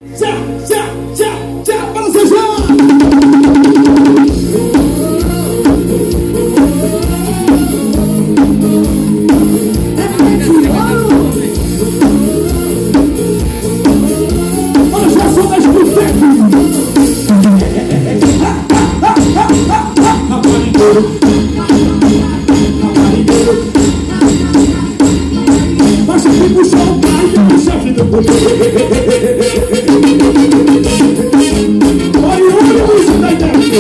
Para você já! Olha só, sou das botecas! Baixa aqui pro chão, pai, do chefe do poder. Olha o músico da internet.